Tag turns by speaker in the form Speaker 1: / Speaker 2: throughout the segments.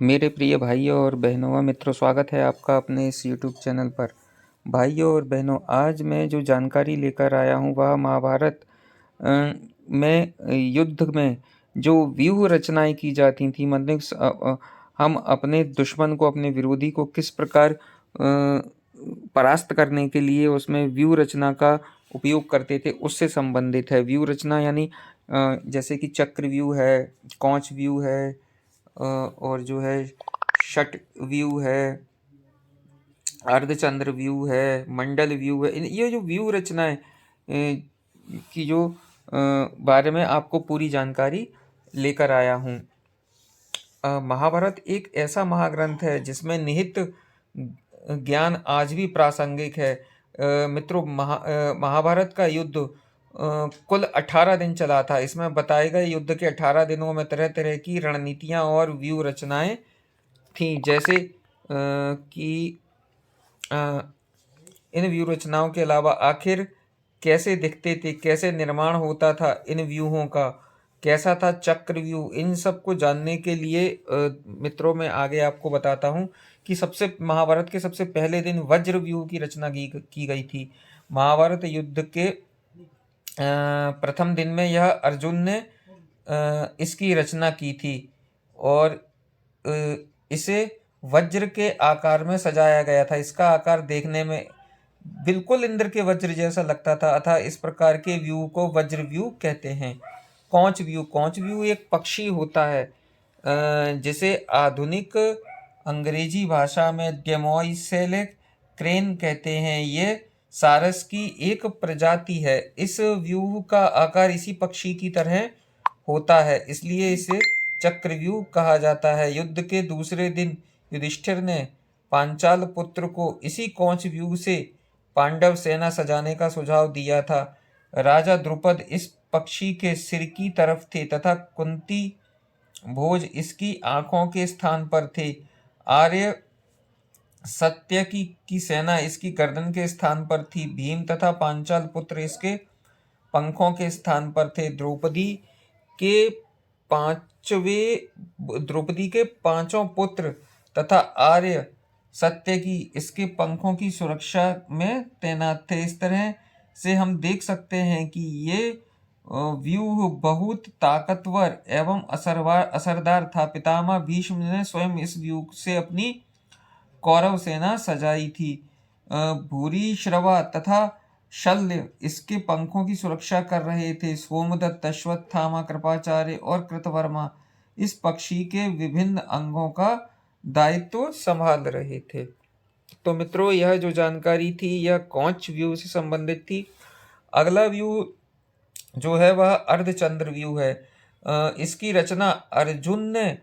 Speaker 1: मेरे प्रिय भाइयों और बहनों व मित्रों, स्वागत है आपका अपने इस यूट्यूब चैनल पर। भाइयों और बहनों, आज मैं जो जानकारी लेकर आया हूँ वह महाभारत में युद्ध में जो व्यूह रचनाएं की जाती थी, मतलब हम अपने दुश्मन को, अपने विरोधी को किस प्रकार परास्त करने के लिए उसमें व्यूह रचना का उपयोग करते थे, उससे संबंधित है। व्यूह रचना यानी जैसे कि चक्रव्यूह है, कौच व्यूह है, और जो है षट व्यू है, अर्धचंद्र व्यू है, मंडल व्यू है। ये जो व्यू रचनाएं की जो बारे में आपको पूरी जानकारी लेकर आया हूँ। महाभारत एक ऐसा महाग्रंथ है जिसमें निहित ज्ञान आज भी प्रासंगिक है। मित्रों, महाभारत का युद्ध कुल 18 दिन चला था। इसमें बताए गए युद्ध के 18 दिनों में तरह तरह की रणनीतियां और व्यू रचनाएं थीं। जैसे कि इन व्यू रचनाओं के अलावा आखिर कैसे दिखते थे, कैसे निर्माण होता था इन व्यूहों का, कैसा था चक्रव्यूह, इन सब को जानने के लिए मित्रों, मैं आगे आपको बताता हूँ कि महाभारत के सबसे पहले दिन वज्र व्यूह की रचना की गई थी। महाभारत युद्ध के प्रथम दिन में यह अर्जुन ने इसकी रचना की थी और इसे वज्र के आकार में सजाया गया था। इसका आकार देखने में बिल्कुल इंद्र के वज्र जैसा लगता था, अतः इस प्रकार के व्यू को वज्र व्यू कहते हैं। कौच व्यू एक पक्षी होता है जिसे आधुनिक अंग्रेजी भाषा में डेमोइसेलिक क्रेन कहते हैं। ये सारस की एक प्रजाति है। इस व्यू का आकार इसी पक्षी की तरह होता है, इसलिए इसे चक्रव्यूह कहा जाता है। युद्ध के दूसरे दिन युधिष्ठिर ने पांचाल पुत्र को इसी कौच व्यूह से पांडव सेना सजाने का सुझाव दिया था। राजा द्रुपद इस पक्षी के सिर की तरफ थे तथा कुंती भोज इसकी आंखों के स्थान पर थे। आर्य की सेना इसकी गर्दन के स्थान पर थी। भीम तथा पांचाल पुत्र इसके पंखों के स्थान पर थे। के द्रौपदी के पांचों पुत्र तथा आर्य की इसके पंखों की सुरक्षा में तैनात थे। इस तरह से हम देख सकते हैं कि ये व्यूह बहुत ताकतवर एवं असरदार था। पितामह भीष्म ने स्वयं इस व्यूह से अपनी कौरव सेना सजाई थी। भूरी श्रवा तथा शल्य इसके पंखों की सुरक्षा कर रहे थे। सोमदत्त, अश्वत्थामा, कृपाचार्य और कृतवर्मा इस पक्षी के विभिन्न अंगों का दायित्व संभाल रहे थे। तो मित्रों, यह जो जानकारी थी यह कौच व्यू से संबंधित थी। अगला व्यू जो है वह अर्धचंद्र व्यू है। इसकी रचना अर्जुन ने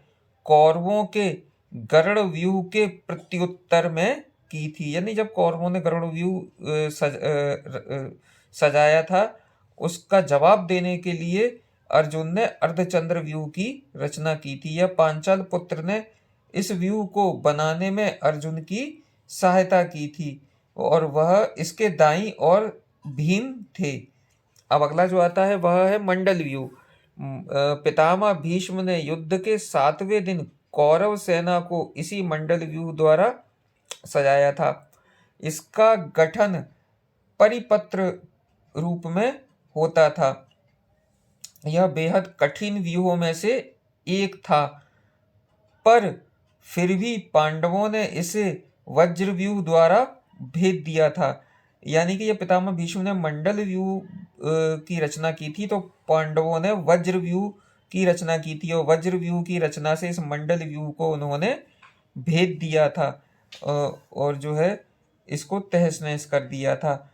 Speaker 1: कौरवों के गरुड़ व्यू के प्रत्युत्तर में की थी। यानी जब कौरवों ने गरुड़ व्यू सजाया था, उसका जवाब देने के लिए अर्जुन ने अर्धचंद्र व्यू की रचना की थी। यह पांचाल पुत्र ने इस व्यू को बनाने में अर्जुन की सहायता की थी और वह इसके दाईं ओर भीम थे। अब अगला जो आता है वह है मंडल व्यू। पितामह भीष्म ने युद्ध के 7वें दिन कौरव सेना को इसी मंडल व्यू द्वारा सजाया था। इसका गठन परिपत्र रूप में होता था। यह बेहद कठिन व्यूहों में से एक था, पर फिर भी पांडवों ने इसे वज्र व्यूह द्वारा भेद दिया था। यानी कि यह पितामह भीष्म ने मंडल व्यूह की रचना की थी, तो पांडवों ने वज्र व्यूह की रचना की थी और वज्र व्यूह की रचना से इस मंडल व्यूह को उन्होंने भेद दिया था और जो है इसको तहस नहस कर दिया था।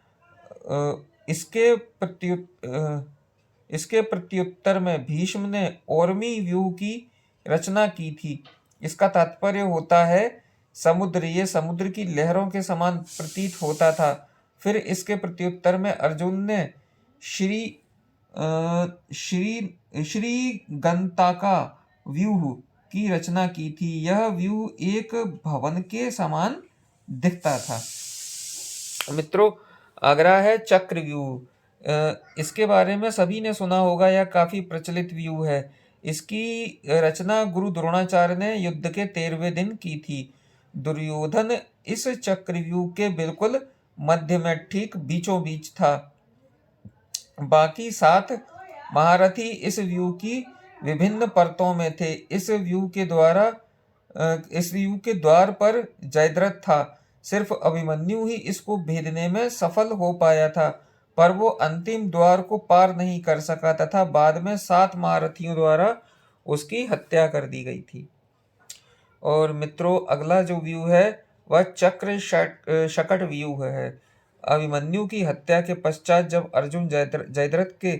Speaker 1: इसके प्रत्युत्तर में भीष्म ने ओर्मी व्यूह की रचना की थी। इसका तात्पर्य होता है समुद्र। ये समुद्र की लहरों के समान प्रतीत होता था। फिर इसके प्रत्युत्तर में अर्जुन ने श्री गंताका व्यूह की रचना की थी। यह व्यूह एक भवन के समान दिखता था। मित्रों, अगला है चक्र व्यूह। इसके बारे में सभी ने सुना होगा, यह काफी प्रचलित व्यू है। इसकी रचना गुरु द्रोणाचार्य ने युद्ध के 13वें दिन की थी। दुर्योधन इस चक्रव्यूह के बिल्कुल मध्य में ठीक बीचों बीच था। बाकी 7 महारथी इस व्यूह की विभिन्न परतों में थे। इस व्यूह के द्वार पर जयद्रथ था। सिर्फ अभिमन्यु ही इसको भेदने में सफल हो पाया था, पर वो अंतिम द्वार को पार नहीं कर सका तथा बाद में 7 महारथियों द्वारा उसकी हत्या कर दी गई थी। और मित्रों, अगला जो व्यू है वह चक्र शकट व्यू है। अभिमन्यु की हत्या के पश्चात जब अर्जुन जयद्रथ के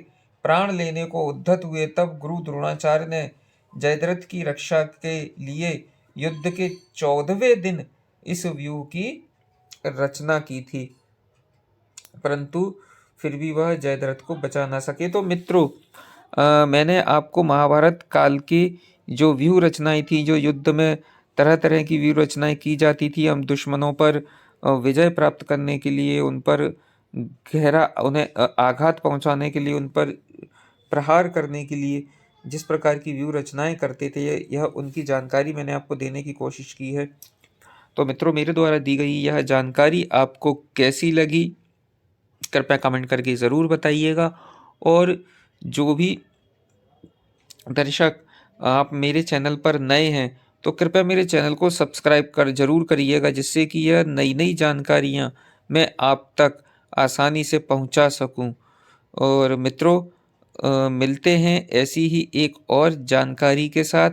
Speaker 1: प्राण लेने को उद्यत हुए, तब गुरु द्रोणाचार्य ने जयद्रथ की रक्षा के लिए युद्ध के 14वें दिन इस व्यू की रचना की थी, परंतु फिर भी वह जयद्रथ को बचा ना सके। तो मित्रों, मैंने आपको महाभारत काल की जो व्यू रचनाएं थी, जो युद्ध में तरह तरह की व्यू रचनाएं की जाती थी, हम दुश्मनों पर विजय प्राप्त करने के लिए, उन पर गहरा उन्हें आघात पहुंचाने के लिए, उन पर प्रहार करने के लिए जिस प्रकार की व्यू रचनाएं करते थे, यह उनकी जानकारी मैंने आपको देने की कोशिश की है। तो मित्रों, मेरे द्वारा दी गई यह जानकारी आपको कैसी लगी, कृपया कमेंट करके ज़रूर बताइएगा। और जो भी दर्शक आप मेरे चैनल पर नए हैं, तो कृपया मेरे चैनल को सब्सक्राइब जरूर करिएगा, जिससे कि यह नई नई जानकारियाँ मैं आप तक आसानी से पहुंचा सकूं। और मित्रों, मिलते हैं ऐसी ही एक और जानकारी के साथ।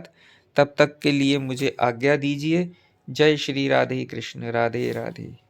Speaker 1: तब तक के लिए मुझे आज्ञा दीजिए। जय श्री राधे कृष्ण। राधे राधे।